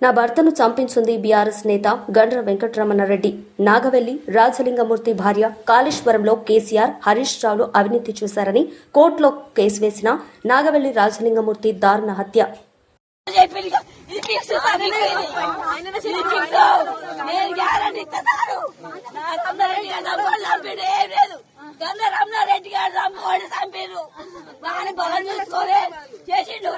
నా భర్తను చంపించింది బీఆర్ఎస్ నేత గండ్ర వెంకటరమణారెడ్డి. నాగవెల్లి రాజలింగమూర్తి భార్య కాళేశ్వరంలో కేసీఆర్, హరీష్ రావులు అవినీతి చేశారని కోర్టులో కేసు వేసిన నాగవెల్లి రాజలింగమూర్తి దారుణ హత్య. రమణారెడ్డి గారు రమ్మోడి చంపారు. వాని బలం చూసుకోలే చేసిండు.